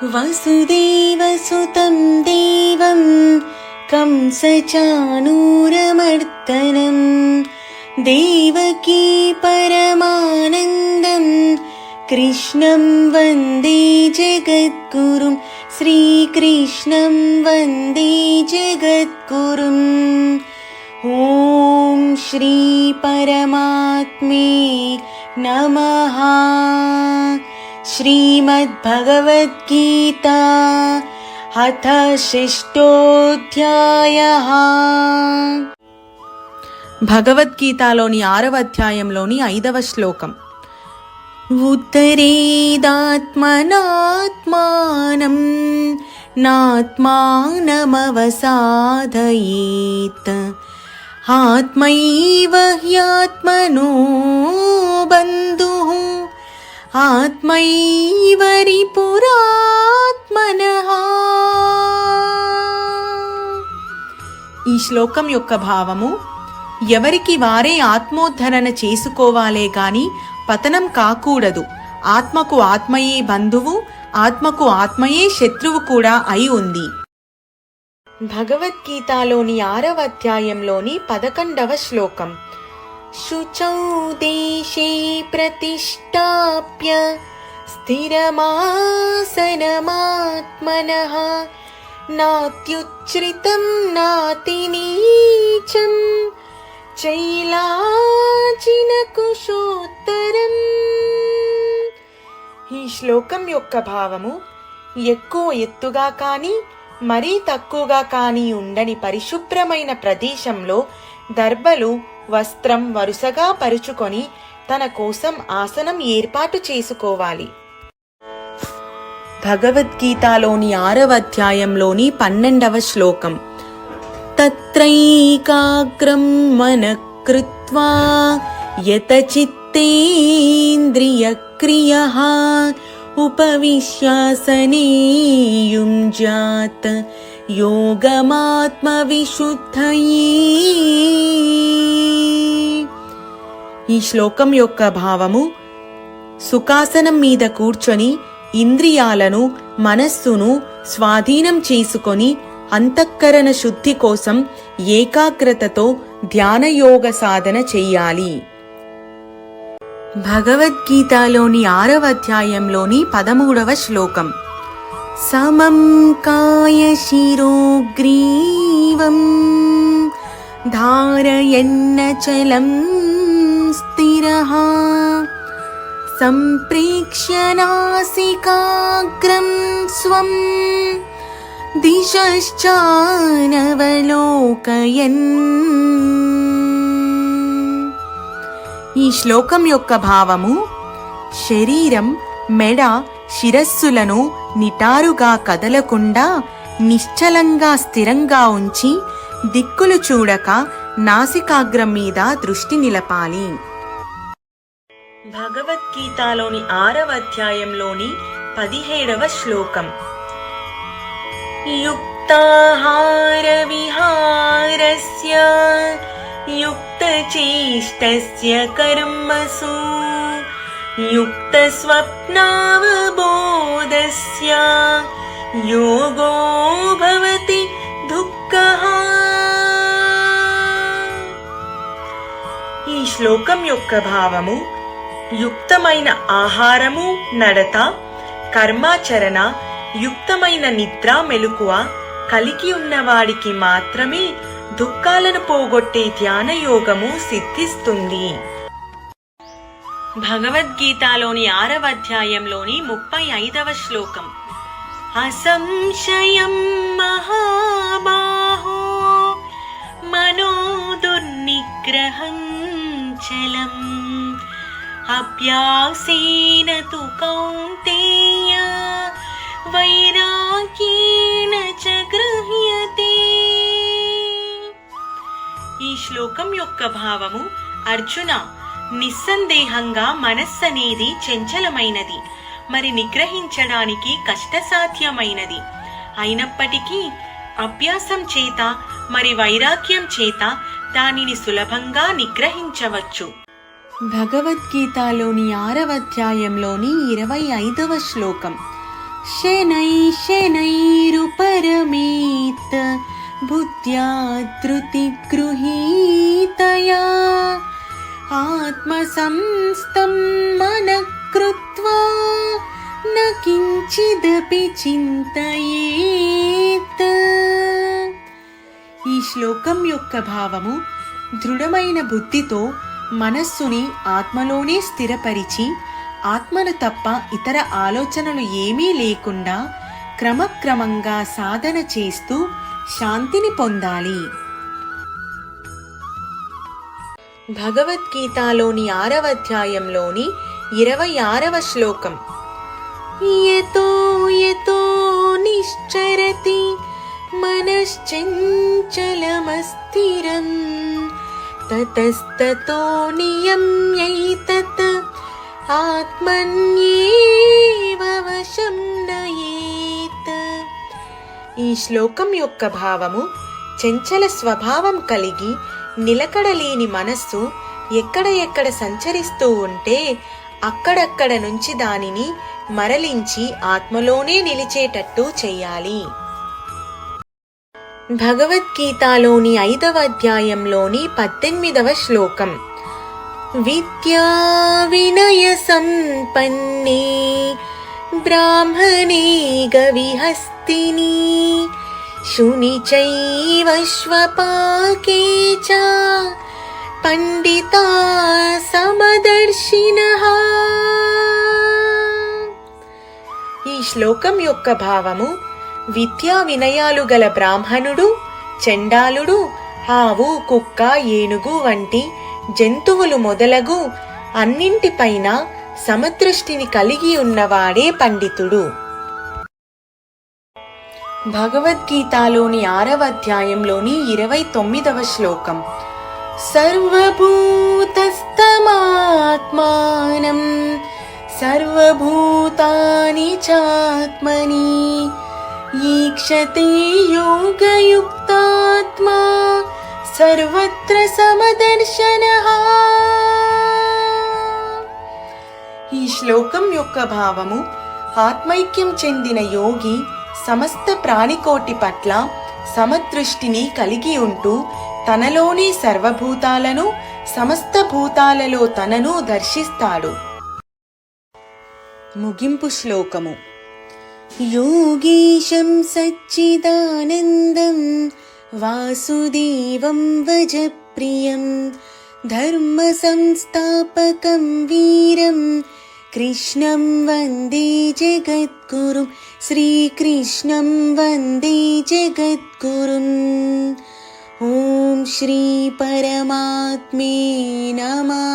వసుదేవసుతం దేవం కంసచాణూరమర్దనం దేవకీ పరమానందం కృష్ణం వందే జగద్గురుం శ్రీకృష్ణం వందే జగద్గురుం. ఓం శ్రీ పరమాత్మే నమః. శ్రీమద్భగవద్గీతా అథ షష్ఠోధ్యాయః. భగవద్గీతలోని 6వ అధ్యాయంలోని 5వ శ్లోకం. ఉత్తరేదాత్మనాత్మానం నాత్మానమవసాదయేత్ ఆత్మైవ హ్యాత్మనో బంధుః ఆత్మైవ రిపురాత్మనః. ఈ శ్లోకం యొక్క భావము, ఎవరికి వారే ఆత్మోద్ధరణ చేసుకోవాలే గాని పతనం కాకూడదు. ఆత్మకు ఆత్మయే బంధువు, ఆత్మకు ఆత్మయే శత్రువు కూడా అయి ఉంది. భగవద్గీతలోని 6వ అధ్యాయంలోని 11వ శ్లోకం. శుచౌ దేశే ప్రతిష్టాప్య స్థిరమాసనమాత్మనః నాత్యుచ్ఛ్రితం నాతినీచం చైలాజిన కుశోత్తరం. ఈ శ్లోకం యొక్క భావము, ఎక్కువ ఎత్తుగా కానీ మరీ తక్కువగా కానీ ఉండని పరిశుభ్రమైన ప్రదేశంలో దర్బలు వస్త్రం వరుసగా పరుచుకొని తన కోసం ఆసనం ఏర్పాటు చేసుకోవాలి. భగవద్గీతలోని 6వ అధ్యాయంలోని 12వ శ్లోకం. తత్రైకాగ్రం మనః కృత్వా యత చిత్తేంద్రియక్రియః ఉపవిశ్యాసనే యుంజాత్ యోగమాత్మవిశుద్ధయే. ఈ శ్లోకం యొక్క భావము, సుఖాసనం మీద కూర్చొని ఇంద్రియాలను మనస్సును స్వాధీనం చేసుకొని అంతఃకరణ శుద్ధి కోసం ఏకాగ్రతతో ధ్యానయోగ సాధన చెయ్యాలి. భగవద్గీతలోని 6వ అధ్యాయంలోని 13వ శ్లోకం. సమం కాయ శిరోగ్రీవం ధారయన్నచలం స్థిరః సంప్రేక్ష్య నాసికాగ్రం స్వం దిశశ్చానవలోకయన్. ఈ శ్లోకం యొక్క భావము, శరీరం, మెడ, శిరస్సులను నిటారుగా కదలకుండా నిశ్చలంగా స్థిరంగా ఉంచి దిక్కులు చూడక నాసికాగ్రం మీద దృష్టి నిలపాలి. భగవద్గీతలోని 6వ అధ్యాయంలోని 17వ శ్లోకం. యుక్తాహార విహారస్య యుక్తచేష్టస్య కర్మసు యుక్తస్వప్నావబోధస్య యోగో భవతి దుఃఖః. ఈ శ్లోకం యొక్క భావము, యుక్తమైన ఆహారము, నడత, కర్మాచరణ, యుక్తమైన నిద్ర మెలకువ కలిగి ఉన్నవాడికి మాత్రమే దుఃఖాలను పోగొట్టే ధ్యాన యోగము సిద్ధిస్తుంది. భగవద్గీతలోని 6వ అధ్యాయంలోని 35వ శ్లోకం. అసంశయం మహాబాహో మనో దుర్నిగ్రహం చలం అభ్యాసేన తు కౌంతేయ వైరాగ్యేన చ గృహ్యతే. ఈ శ్లోకం యొక్క భావము, అర్జున, నిస్సందేహంగా మనస్సనేది చంచలమైనది, మరి నిగ్రహించడానికి కష్టసాధ్యమైనది. అయినప్పటికీ అభ్యాసం చేత మరి వైరాగ్యం చేత దానిని సులభంగా నిగ్రహించవచ్చు. భగవద్గీతలోని 6వ అధ్యాయంలోని 25వ శ్లోకం. शनैरुपरमेत् बुद्ध्या धृतिगृहीतया आत्मसंस्थं मनः कृत्वा न किञ्चिदपि चिन्तयेत्. ఈ శ్లోకం యొక్క భావము దృఢమైన బుద్ధితో మనస్సుని ఆత్మలోనే స్థిరపరిచి ఆత్మను తప్ప ఇతర ఆలోచనలు ఏమీ లేకుండా క్రమక్రమంగా సాధన చేస్తూ శాంతిని పొందాలి. భగవద్గీతలోని 6వ అధ్యాయంలోని 26వ శ్లోకం. యతో యతో నిశ్చరతి మనశ్చంచలమస్థిరం తతస్తతో నియమ్యైతత్ ఆత్మన్యేవ వశం నయేత్. ఈ శ్లోకం యొక్క భావము చంచల స్వభావం కలిగి నిలకడలేని మనస్సు ఎక్కడ సంచరిస్తూ ఉంటే అక్కడక్కడ నుంచి దానిని మరలించి ఆత్మలోనే నిలిచేటట్టు చెయ్యాలి. భగవద్గీతలోని 5వ అధ్యాయంలోని 18వ శ్లోకం. విద్యా వినయ సంపన్నే బ్రాహ్మణే గవిహస్తిని శుని చైవ శ్వపాకే చ పండితా సమదర్శినః. ఈ శ్లోకం యొక్క భావము విద్యా వినయాలు గల బ్రాహ్మణుడు, చండాలుడు, ఆవు, కుక్క, ఏనుగు వంటి జంతువులు మొదలగు అన్నింటిపైన సమదృష్టిని కలిగి ఉన్నవాడే పండితుడు. భగవద్గీతలోని 6వ అధ్యాయంలోని 29వ శ్లోకం. సర్వభూతస్థమాత్మానం సర్వభూతాని చాత్మని ఈక్షతే యోగయుక్తాత్మా సర్వత్ర సమదర్శనః. ఈ శ్లోకం యొక్క భావము ఆత్మైక్యం చెందిన యోగి సమస్త ప్రాణికోటి పట్ల సమదృష్టిని కలిగి ఉంటూ తనలోని సర్వభూతాలను సమస్త భూతాలలో తనను దర్శిస్తాడు. ముగింపు శ్లోకము. యోగీశం సచ్చిదానందం వాసుదేవం వజప్రియం ధర్మ సంస్థాపకం వీరం కృష్ణం వందే జగద్గురుం శ్రీకృష్ణం వందే జగద్గురుం. ఓం శ్రీ పరమాత్మే నమః.